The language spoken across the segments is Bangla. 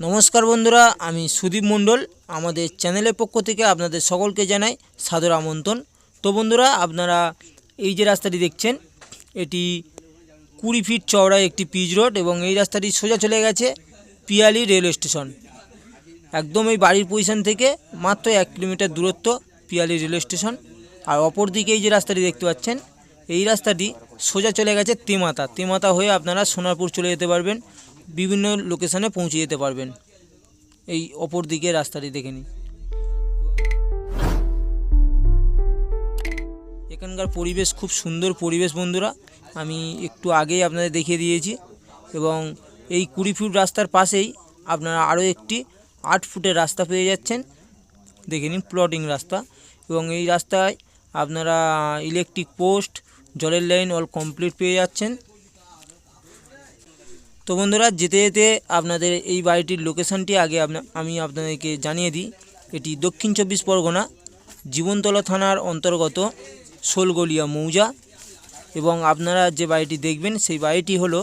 নমস্কার বন্ধুরা, আমি সুদীপ মণ্ডল। আমাদের চ্যানেলের পক্ষ থেকে আপনাদের সকলকে জানাই সাদর আমন্ত্রণ। তো বন্ধুরা, আপনারা এই যে রাস্তাটি দেখছেন, এটি 20 ফিট চওড়া একটি পিচ রোড এবং এই রাস্তাটি সোজা চলে গেছে পিয়ালি রেলওয়ে স্টেশন। একদম এই বাড়ির পজিশন থেকে মাত্র 1 কিলোমিটার দূরত্ব পিয়ালি রেলওয়ে স্টেশন। আর অপর দিকে এই যে রাস্তাটি দেখতে পাচ্ছেন, এই রাস্তাটি সোজা চলে গেছে তেমাতা হয়ে আপনারা সোনারপুর চলে যেতে পারবেন, বিভিন্ন লোকেশানে পৌঁছে যেতে পারবেন। এই অপর দিকে রাস্তাটি দেখে নিন। এখানকার পরিবেশ খুব সুন্দর পরিবেশ বন্ধুরা, আমি একটু আগেই আপনাদের দেখিয়ে দিয়েছি। এবং এই 20 ফিট রাস্তার পাশেই আপনারা আরও একটি 8 ফুটের রাস্তা পেয়ে যাচ্ছেন, দেখে নিন, প্লটিং রাস্তা। এবং এই রাস্তায় আপনারা ইলেকট্রিক পোস্ট, জলের লাইন অল কমপ্লিট পেয়ে যাচ্ছেন। তো বন্ধুরা, যেতে যেতে আপনাদের এই বাড়িটির লোকেশানটি আগে আমি আপনাদেরকে জানিয়ে দিই। এটি দক্ষিণ 24 পরগনা জীবনতলা থানার অন্তর্গত শোলগলিয়া মৌজা। এবং আপনারা যে বাড়িটি দেখবেন সেই বাড়িটি হলো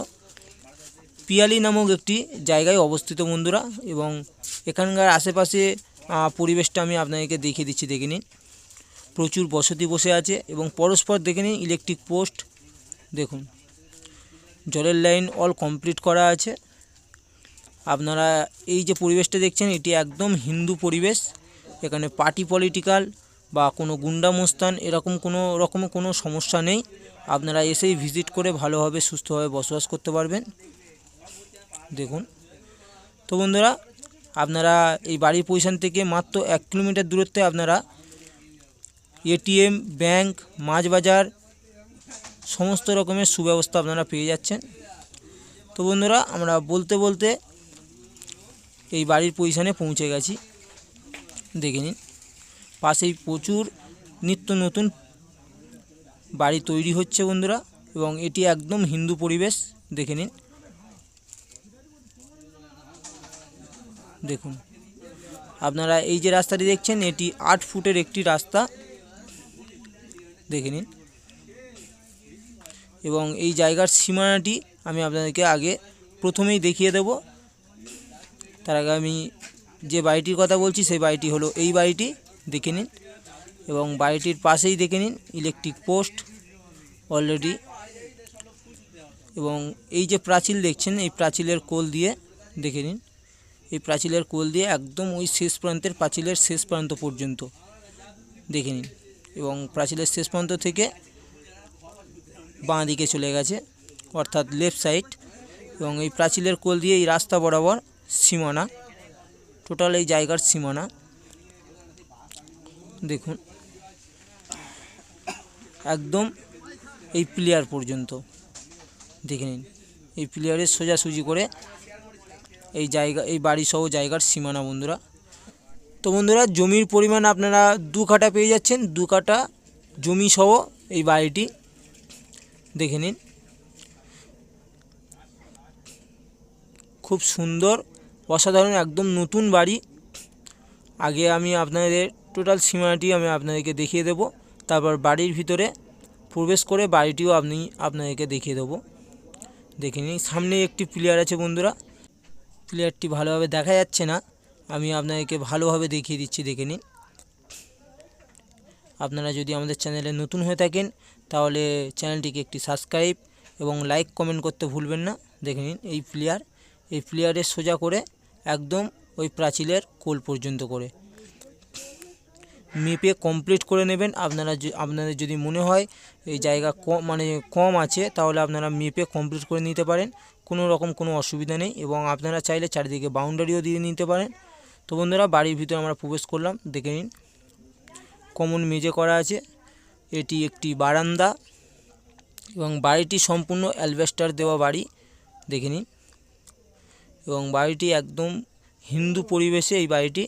পিয়ালি নামক একটি জায়গায় অবস্থিত বন্ধুরা। এবং এখানকার আশেপাশে পরিবেশটা আমি আপনাদেরকে দেখিয়ে দিচ্ছি, দেখে নিন। প্রচুর বসতি বসে আছে এবং পরস্পর দেখে নিন ইলেকট্রিক পোস্ট, দেখুন, জলের লাইন অল কমপ্লিট করা আছে। আপনারা এই যে পরিবেশটা দেখছেন, এটি একদম হিন্দু পরিবেশ। এখানে পার্টি পলিটিক্যাল বা কোনো গুন্ডা মোস্তান এরকম কোনো সমস্যা নেই। আপনারা এসেই ভিজিট করে ভালোভাবে সুস্থভাবে বসবাস করতে পারবেন, দেখুন। তো বন্ধুরা, আপনারা এই বাড়ির পজিশন থেকে মাত্র 1 কিলোমিটার দূরত্বে আপনারা এটিএম, ব্যাংক, মাছ বাজার সমস্ত রকমের সুব্যবস্থা আপনারা পেয়ে যাচ্ছেন। তো বন্ধুরা, আমরা বলতে বলতে এই বাড়ির পজিশনে পৌঁছে গেছি, দেখে নিন। পাশেই প্রচুর নিত্য নতুন বাড়ি তৈরি হচ্ছে বন্ধুরা, এবং এটি একদম হিন্দু পরিবেশ, দেখে নিন, দেখুন। আপনারা এই যে রাস্তাটি দেখছেন, এটি 8 ফুটের একটি রাস্তা, দেখে নিন। এবং এই জায়গার সীমানাটি আমি আপনাদেরকে আগে প্রথমেই দেখিয়ে দেব। তার আগে আমি যে বাড়িটির কথা বলছি সেই বাড়িটি হলো এই বাড়িটি, দেখে নিন। এবং বাড়িটির পাশেই দেখে নিন ইলেকট্রিক পোস্ট অলরেডি। এবং এই যে প্রাচীর দেখছেন, এই প্রাচীরের কোল দিয়ে, দেখে নিন, এই প্রাচীরের কোল দিয়ে একদম ওই শেষ প্রান্তের প্রাচীরের শেষ প্রান্ত পর্যন্ত, দেখে নিন। এবং প্রাচীরের শেষ প্রান্ত থেকে বাঁ দিকে চলে গেছে, অর্থাৎ লেফট সাইড। এবং এই প্রাচীরের কোল দিয়ে এই রাস্তা বরাবর সীমানা, টোটাল এই জায়গার সীমানা, দেখুন, একদম এই প্লেয়ার পর্যন্ত, দেখে নিন। এই প্লেয়ারের সোজাসুজি করে এই বাড়ি সহ জায়গার সীমানা বন্ধুরা। তো বন্ধুরা, জমির পরিমাণ আপনারা 2 কাঠা পেয়ে যাচ্ছেন, 2 কাঠা জমি সহ এই বাড়িটি, দেখে নিন। খুব সুন্দর, অসাধারণ, একদম নতুন বাড়ি। আগে আমি আপনাদের টোটাল সীমানাটি আমি আপনাদেরকে দেখিয়ে দেব, তারপর বাড়ির ভিতরে প্রবেশ করে বাড়িটিও আপনাদেরকে দেখিয়ে দেবো, দেখে নিন। সামনে একটি প্লেয়ার আছে বন্ধুরা, প্লেয়ারটি ভালোভাবে দেখা যাচ্ছে না, আমি আপনাদেরকে ভালোভাবে দেখিয়ে দিচ্ছি, দেখে নিন। আপনারা যদি আমাদের চ্যানেলে নতুন হয়ে থাকেন তাহলে চ্যানেলটিকে একটি সাবস্ক্রাইব এবং লাইক কমেন্ট করতে ভুলবেন না, দেখে নিন। এই প্লেয়ারের সোজা করে একদম ওই প্রাচীরের কোল পর্যন্ত করে মেপে কমপ্লিট করে নেবেন। আপনাদের যদি মনে হয় এই জায়গা কম আছে, তাহলে আপনারা মেপে কমপ্লিট করে নিতে পারেন, কোনো অসুবিধা নেই। এবং আপনারা চাইলে চারিদিকে বাউন্ডারিও দিয়ে নিতে পারেন। তো বন্ধুরা, বাড়ির ভিতরে আমরা প্রবেশ করলাম, দেখে নিন। কমন মেঝে করা আছে, এটি একটি বারান্দা এবং বাড়িটি সম্পূর্ণ অ্যালবেস্টার দেওয়া বাড়ি, দেখে নিন। এবং বাড়িটি একদম হিন্দু পরিবেশে, এই বাড়িটি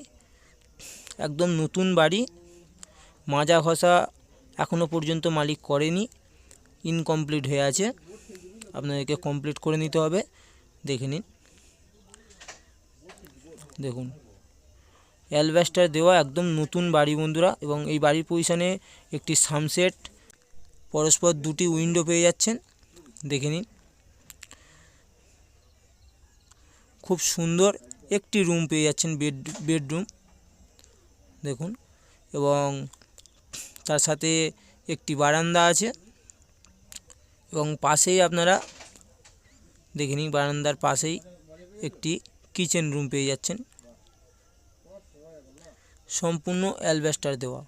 একদম নতুন বাড়ি, মাজা ঘষা এখনও পর্যন্ত মালিক করেনি, ইনকমপ্লিট হয়ে আছে, আপনাদেরকে কমপ্লিট করে নিতে হবে, দেখে নিন, দেখুন। অ্যালবেস্টার দেওয়া একদম নতুন বাড়ি বন্ধুরা। এবং এই বাড়ির পজিশনে একটি সানসেট, পরস্পর 2টি উইন্ডো পেয়ে যাচ্ছেন, দেখে নিন। খুব সুন্দর একটি রুম পেয়ে যাচ্ছেন, বেডরুম দেখুন, এবং তার সাথে একটি বারান্দা আছে এবং পাশেই আপনারা দেখে নিন, বারান্দার পাশেই একটি কিচেন রুম পেয়ে যাচ্ছেন, সম্পূর্ণ অ্যালবেস্টার দেওয়া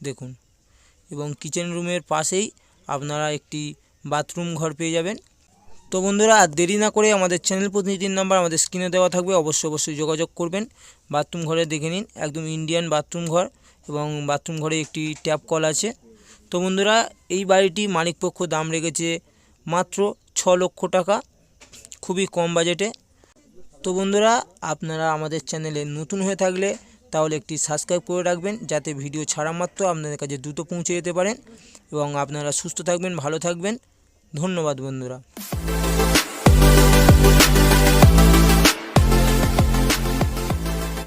দেখুন। এবং কিচেন রুমের পাশেই আপনারা একটি বাথরুম ঘর পেয়ে যাবেন। তো বন্ধুরা, আর দেরি না করে আমাদের চ্যানেল প্রতিনিধির নাম্বার আমাদের স্ক্রিনে দেওয়া থাকবে, অবশ্যই যোগাযোগ করবেন। বাথরুম ঘরে দেখে নিন, একদম ইন্ডিয়ান বাথরুম ঘর এবং বাথরুম ঘরে একটি ট্যাপ কল আছে। তো বন্ধুরা, এই বাড়িটি মালিকপক্ষ দাম রেখেছে মাত্র 6 লক্ষ টাকা, খুবই কম বাজেটে। তো বন্ধুরা, আপনারা আমাদের চ্যানেলে নতুন হয়ে থাকলে তাহলে একটি সাবস্ক্রাইব করে রাখবেন, যাতে ভিডিও ছাড়া মাত্র আপনাদের কাছে দ্রুত পৌঁছে যেতে পারেন। এবং আপনারা সুস্থ থাকবেন, ভালো থাকবেন। ধন্যবাদ বন্ধুরা।